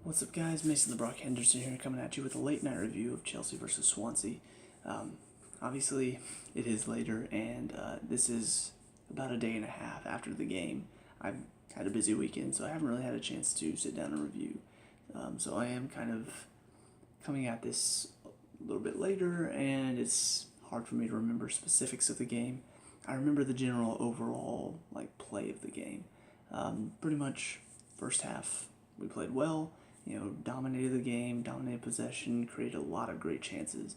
What's up, guys? Mason the Brock Henderson here, coming at you with a late night review of Chelsea versus Swansea. Obviously, it is later, and this is about a day and a half after the game. I've had a busy weekend, so I haven't really had a chance to sit down and review. So I am kind of coming at this a little bit later, and it's hard for me to remember specifics of the game. I remember the general overall play of the game. Pretty much first half we played well. Dominated the game, dominated possession, created a lot of great chances.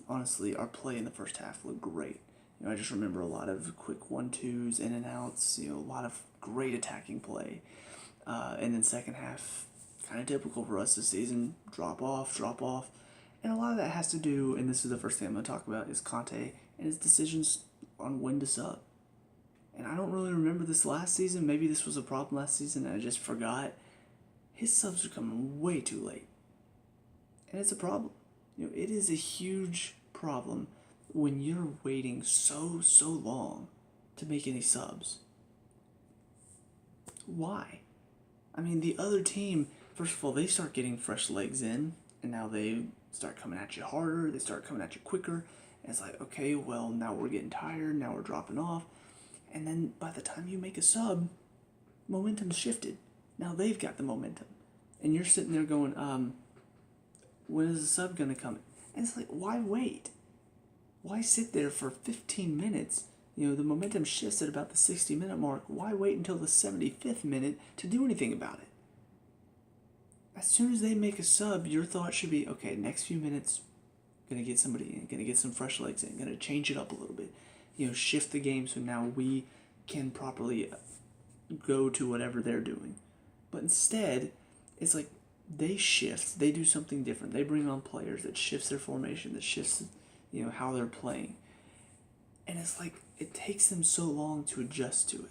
Honestly, our play in the first half looked great. I just remember a lot of quick 1-2s, in and outs, a lot of great attacking play. And then second half, kind of typical for us this season, drop off. And a lot of that has to do, and this is the first thing I'm going to talk about, is Conte and his decisions on when to sub. And I don't really remember this last season. Maybe this was a problem last season and I just forgot. His subs are coming way too late. And it's a problem. It is a huge problem when you're waiting so long to make any subs. Why? I mean, the other team, first of all, they start getting fresh legs in, and now they start coming at you harder, they start coming at you quicker, and it's like, okay, well, now we're getting tired, now we're dropping off, and then by the time you make a sub, momentum's shifted. Now they've got the momentum. And you're sitting there going, when is the sub going to come? And it's like, why wait? Why sit there for 15 minutes? The momentum shifts at about the 60-minute mark. Why wait until the 75th minute to do anything about it? As soon as they make a sub, your thought should be, okay, next few minutes, going to get somebody in, going to get some fresh legs in, going to change it up a little bit. Shift the game so now we can properly go to whatever they're doing. But instead, it's like they shift, they do something different. They bring on players that shifts their formation, that shifts, how they're playing. And it's like it takes them so long to adjust to it.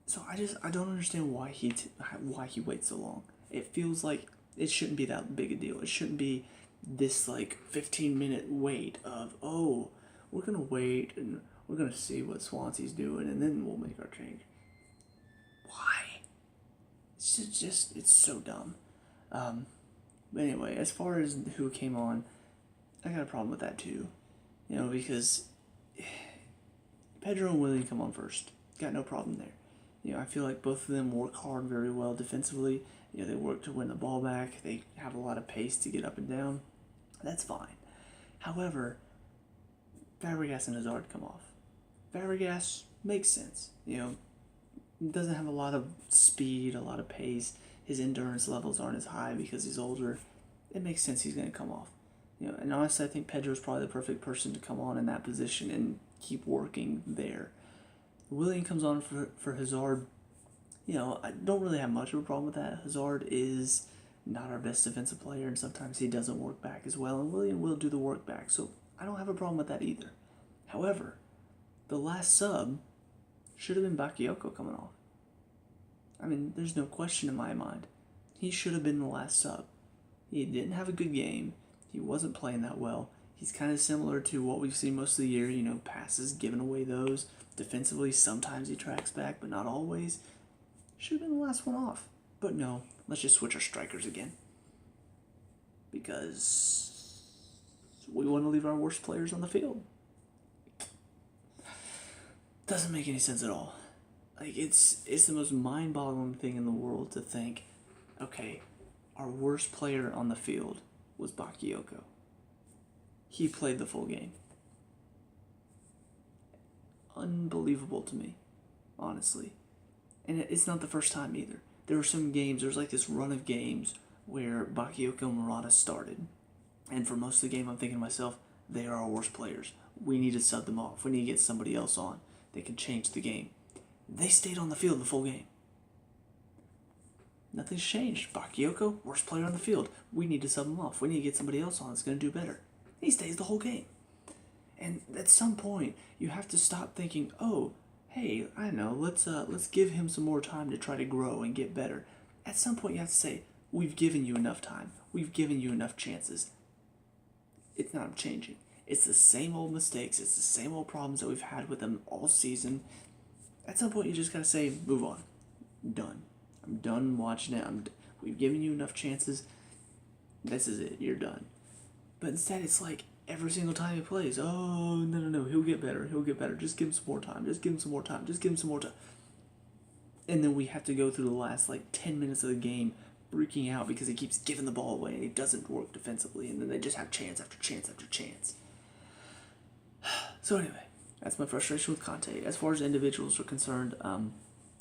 So I don't understand why he waits so long. It feels like it shouldn't be that big a deal. It shouldn't be this 15-minute wait of, oh, we're going to wait and we're going to see what Swansea's doing and then we'll make our change. Why? It's so dumb. But anyway, as far as who came on, I got a problem with that too. Because Pedro and Willian come on first. Got no problem there. I feel like both of them work hard very well defensively. They work to win the ball back. They have a lot of pace to get up and down. That's fine. However, Fabregas and Hazard come off. Fabregas makes sense. Doesn't have a lot of speed, a lot of pace. His endurance levels aren't as high because he's older. It makes sense he's going to come off. And honestly, I think Pedro's probably the perfect person to come on in that position and keep working there. Willian comes on for Hazard. I don't really have much of a problem with that. Hazard is not our best defensive player, and sometimes he doesn't work back as well, and Willian will do the work back, so I don't have a problem with that either. However, the last sub should have been Bakayoko coming off. I mean, there's no question in my mind. He should have been the last sub. He didn't have a good game. He wasn't playing that well. He's kind of similar to what we've seen most of the year, passes, giving away those. Defensively, sometimes he tracks back, but not always. Should have been the last one off. But no, let's just switch our strikers again. Because we want to leave our worst players on the field. Doesn't make any sense at all. It's the most mind-boggling thing in the world to think, okay, our worst player on the field was Bakayoko. He played the full game. Unbelievable to me, honestly. And it's not the first time either. There were some games, there's this run of games where Bakayoko and Murata started. And for most of the game, I'm thinking to myself, they are our worst players. We need to sub them off. We need to get somebody else on. They can change the game. They stayed on the field the full game. Nothing's changed. Bakayoko, worst player on the field. We need to sub him off. We need to get somebody else on that's going to do better. He stays the whole game. And at some point, you have to stop thinking, oh, hey, I know, let's give him some more time to try to grow and get better. At some point, you have to say, we've given you enough time. We've given you enough chances. It's not changing. It's the same old mistakes. It's the same old problems that we've had with them all season. At some point, you just gotta say, move on. Done. I'm done watching it. We've given you enough chances. This is it. You're done. But instead, it's like every single time he plays, oh, no, he'll get better. He'll get better. Just give him some more time. Just give him some more time. Just give him some more time. And then we have to go through the last, 10 minutes of the game freaking out because he keeps giving the ball away and he doesn't work defensively. And then they just have chance after chance after chance. So anyway, that's my frustration with Conte. As far as individuals are concerned,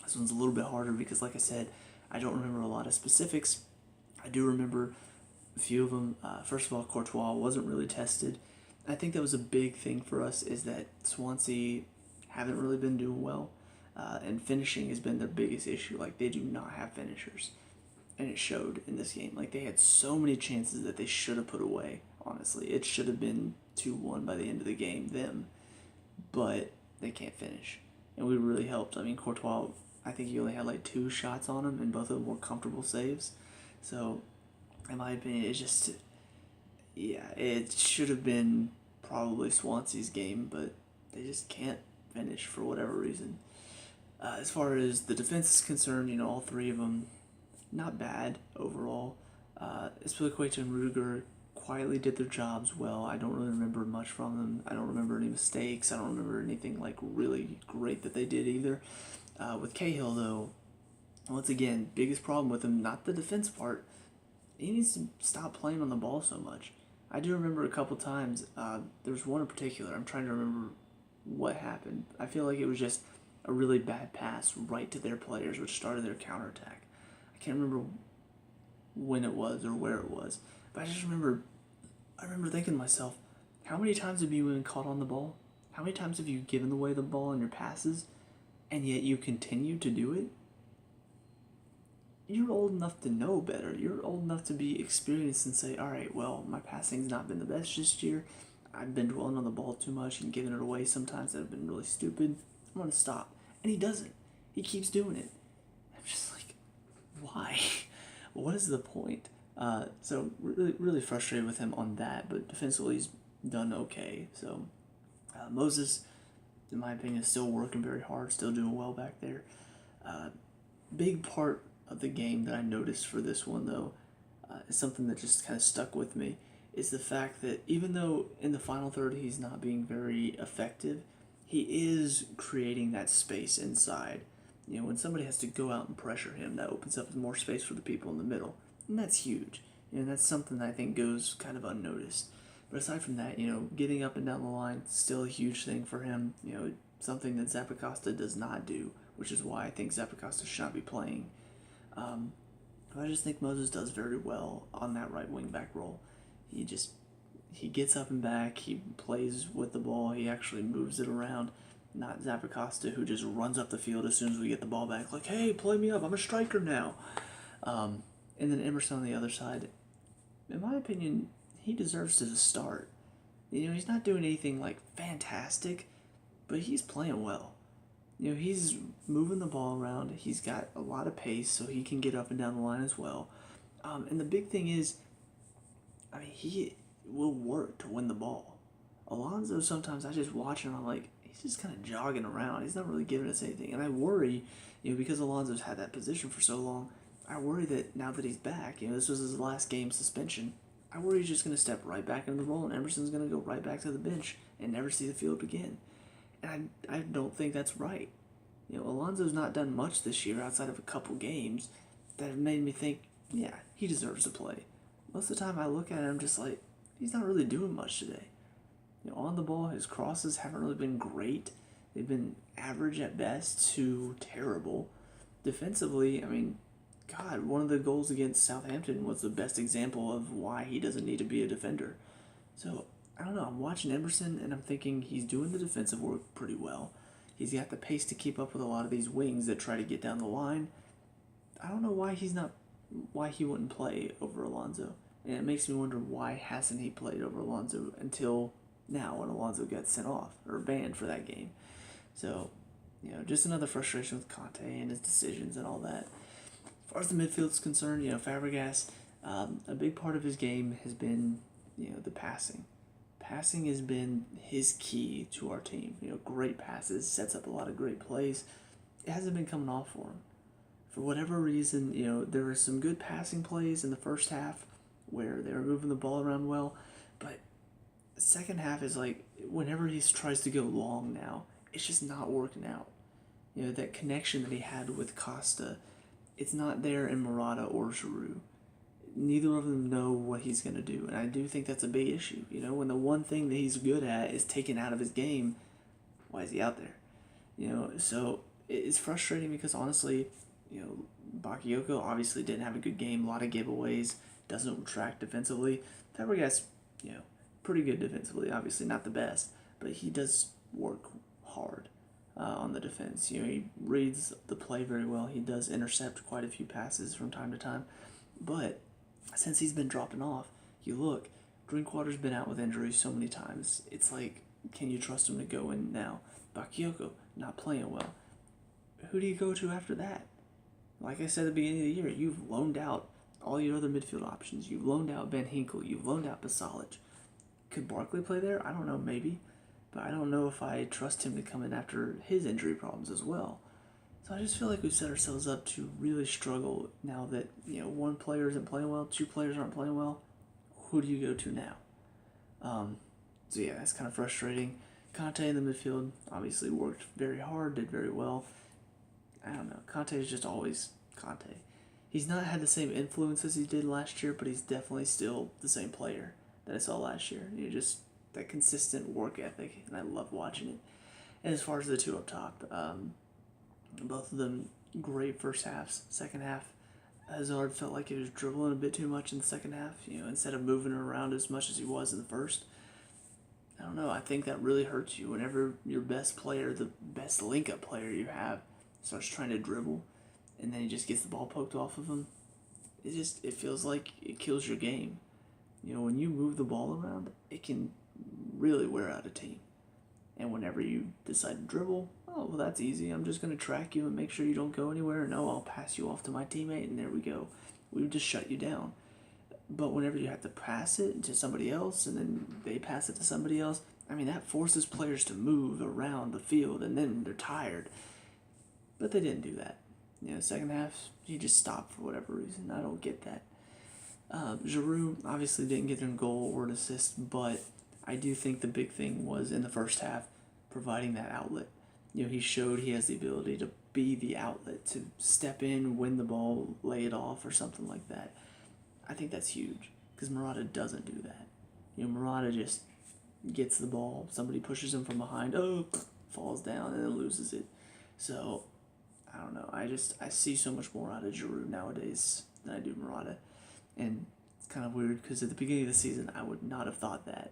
this one's a little bit harder because, like I said, I don't remember a lot of specifics. I do remember a few of them. First of all, Courtois wasn't really tested. I think that was a big thing for us, is that Swansea haven't really been doing well, and finishing has been their biggest issue. They do not have finishers, and it showed in this game. They had so many chances that they should have put away, honestly. It should have been 2-1 by the end of the game, them, but they can't finish, and we really helped. I mean, Courtois, I think he only had 2 shots on him, and both of them were comfortable saves. So, in my opinion, it should have been probably Swansea's game, but they just can't finish for whatever reason. As far as the defense is concerned, all 3 of them, not bad overall. Spilicueta and Rudiger quietly did their jobs well. I don't really remember much from them. I don't remember any mistakes. I don't remember anything really great that they did either. With Cahill, though, once again, biggest problem with him, not the defense part. He needs to stop playing on the ball so much. I do remember a couple times, there was one in particular, I'm trying to remember what happened. I feel like it was just a really bad pass right to their players, which started their counterattack. I can't remember when it was or where it was, but I remember thinking to myself, how many times have you been caught on the ball? How many times have you given away the ball in your passes, and yet you continue to do it? You're old enough to know better. You're old enough to be experienced and say, all right, well, my passing's not been the best this year. I've been dwelling on the ball too much and giving it away sometimes that have been really stupid. I'm going to stop. And he doesn't. He keeps doing it. I'm just like, why? What is the point? So really, really frustrated with him on that, but defensively he's done okay. So Moses, in my opinion, is still working very hard, still doing well back there. Big part of the game that I noticed for this one, though, is something that just kind of stuck with me, is the fact that even though in the final third he's not being very effective, he is creating that space inside. When somebody has to go out and pressure him, that opens up more space for the people in the middle, and that's huge. That's something that I think goes kind of unnoticed. But aside from that, getting up and down the line, still a huge thing for him. Something that Zappacosta does not do, which is why I think Zappacosta should not be playing. I just think Moses does very well on that right wing back role. He gets up and back, he plays with the ball, he actually moves it around, not Zappacosta, who just runs up the field as soon as we get the ball back, hey, play me up, I'm a striker now. And then Emerson on the other side, in my opinion, he deserves to start. He's not doing anything fantastic, but he's playing well. He's moving the ball around. He's got a lot of pace, so he can get up and down the line as well. And the big thing is, he will work to win the ball. Alonso, sometimes I just watch him, I'm like, he's just kind of jogging around. He's not really giving us anything. And I worry, because Alonso's had that position for so long, I worry that now that he's back, this was his last game suspension, I worry he's just going to step right back into the role and Emerson's going to go right back to the bench and never see the field again. And I don't think that's right. Alonso's not done much this year outside of a couple games that have made me think, yeah, he deserves to play. Most of the time I look at him, I'm just like, he's not really doing much today. On the ball, his crosses haven't really been great. They've been average at best to terrible. Defensively, God, one of the goals against Southampton was the best example of why he doesn't need to be a defender. So, I don't know, I'm watching Emerson and I'm thinking he's doing the defensive work pretty well. He's got the pace to keep up with a lot of these wings that try to get down the line. I don't know why he wouldn't play over Alonso. And it makes me wonder, why hasn't he played over Alonso until now when Alonso got sent off or banned for that game. So, just another frustration with Conte and his decisions and all that. As far as the midfield's concerned, Fabregas, a big part of his game has been, the passing. Passing has been his key to our team. Great passes, sets up a lot of great plays. It hasn't been coming off for him. For whatever reason, there were some good passing plays in the first half where they were moving the ball around well, but the second half is like whenever he tries to go long now, it's just not working out. That connection that he had with Costa, it's not there in Murata or Giroud. Neither of them know what he's going to do, and I do think that's a big issue. When the one thing that he's good at is taken out of his game, why is he out there? So it's frustrating because honestly, Bakayoko obviously didn't have a good game, a lot of giveaways, doesn't track defensively. Fabregas, pretty good defensively, obviously not the best, but he does work hard on the defense. He reads the play very well. He does intercept quite a few passes from time to time, but since he's been dropping off, you look, Drinkwater's been out with injuries so many times. It's like, can you trust him to go in now? Bakayoko, not playing well. Who do you go to after that? Like I said at the beginning of the year, you've loaned out all your other midfield options. You've loaned out Ben Hinkle. You've loaned out Basalic. Could Barkley play there? I don't know, maybe. But I don't know if I trust him to come in after his injury problems as well. So I just feel like we've set ourselves up to really struggle now that, one player isn't playing well, two players aren't playing well. Who do you go to now? So yeah, that's kind of frustrating. Conte in the midfield obviously worked very hard, did very well. I don't know. Conte is just always Conte. He's not had the same influence as he did last year, but he's definitely still the same player that I saw last year. Just that consistent work ethic, and I love watching it. And as far as the two up top, both of them great first halves. Second half, Hazard felt like he was dribbling a bit too much in the second half, instead of moving around as much as he was in the first. I don't know, I think that really hurts you whenever your best player, the best link-up player you have, starts trying to dribble, and then he just gets the ball poked off of him. It feels like it kills your game. When you move the ball around, it can really wear out a team. And whenever you decide to dribble, oh, well, that's easy. I'm just going to track you and make sure you don't go anywhere. No, I'll pass you off to my teammate, and there we go. We've just shut you down. But whenever you have to pass it to somebody else, and then they pass it to somebody else, that forces players to move around the field, and then they're tired. But they didn't do that. Second half, he just stopped for whatever reason. I don't get that. Giroud obviously didn't get an goal or an assist, but I do think the big thing was in the first half, providing that outlet. He showed he has the ability to be the outlet, to step in, win the ball, lay it off, or something like that. I think that's huge, because Murata doesn't do that. Murata just gets the ball, somebody pushes him from behind, falls down, and then loses it. So, I don't know, I see so much more out of Giroud nowadays than I do Murata. And it's kind of weird, because at the beginning of the season, I would not have thought that.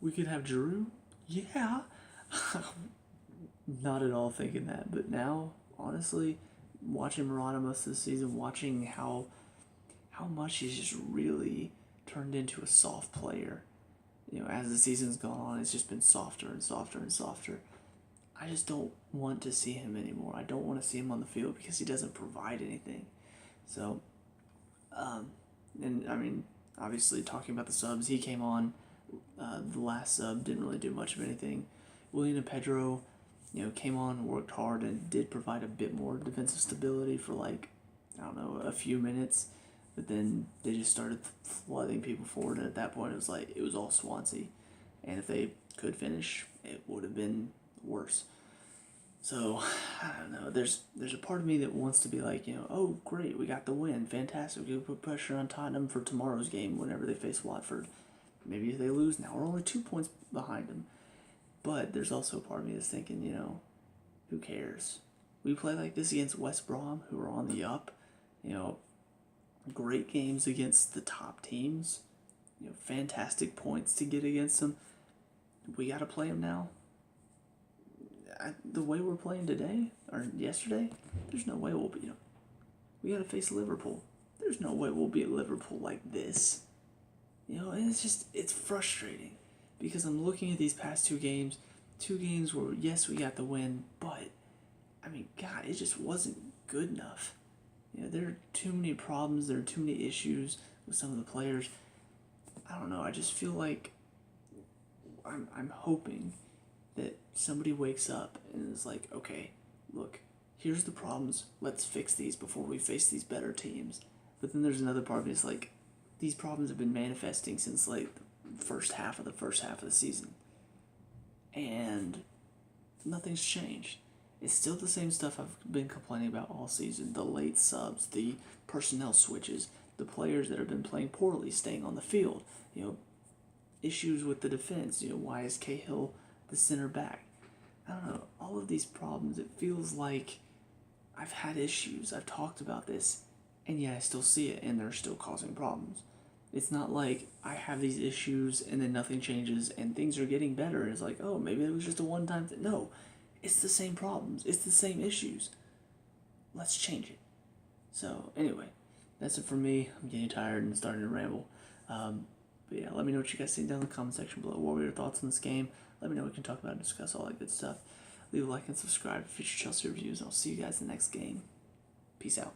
We could have Giroud? Yeah. Not at all thinking that. But now, honestly, watching Murata most of the season, watching how much he's just really turned into a soft player. As the season's gone on, it's just been softer and softer and softer. I just don't want to see him anymore. I don't want to see him on the field because he doesn't provide anything. So, obviously talking about the subs, he came on. The last sub didn't really do much of anything. Willian and Pedro, came on, worked hard, and did provide a bit more defensive stability for a few minutes. But then they just started flooding people forward, and at that point it was all Swansea. And if they could finish, it would have been worse. So, I don't know, there's a part of me that wants to be like, oh, great, we got the win, fantastic, we can put pressure on Tottenham for tomorrow's game whenever they face Watford. Maybe if they lose now, we're only 2 points behind them. But there's also a part of me that's thinking, who cares? We play like this against West Brom, who are on the up, great games against the top teams, fantastic points to get against them. We got to play them now. The way we're playing today, or yesterday, there's no way we'll beat them. We got to face Liverpool. There's no way we'll beat Liverpool like this. And it's frustrating because I'm looking at these past two games where, yes, we got the win, but, God, it just wasn't good enough. There are too many problems, there are too many issues with some of the players. I don't know, I just feel like I'm hoping that somebody wakes up and is like, okay, look, here's the problems. Let's fix these before we face these better teams. But then there's another part of it. It's like these problems have been manifesting since like the first half of the season, and nothing's changed. It's still the same stuff I've been complaining about all season. The late subs, the personnel switches, the players that have been playing poorly staying on the field. Issues with the defense. Why is Cahill the center back? I don't know. All of these problems, it feels like I've had issues. I've talked about this, and yet I still see it, and they're still causing problems. It's not like I have these issues and then nothing changes and things are getting better. And it's like, oh, maybe it was just a one-time thing. No, it's the same problems. It's the same issues. Let's change it. So, anyway, that's it for me. I'm getting tired and starting to ramble. But yeah, let me know what you guys think down in the comment section below. What were your thoughts on this game? Let me know. We can talk about and discuss all that good stuff. Leave a like and subscribe for future Chelsea reviews. I'll see you guys in the next game. Peace out.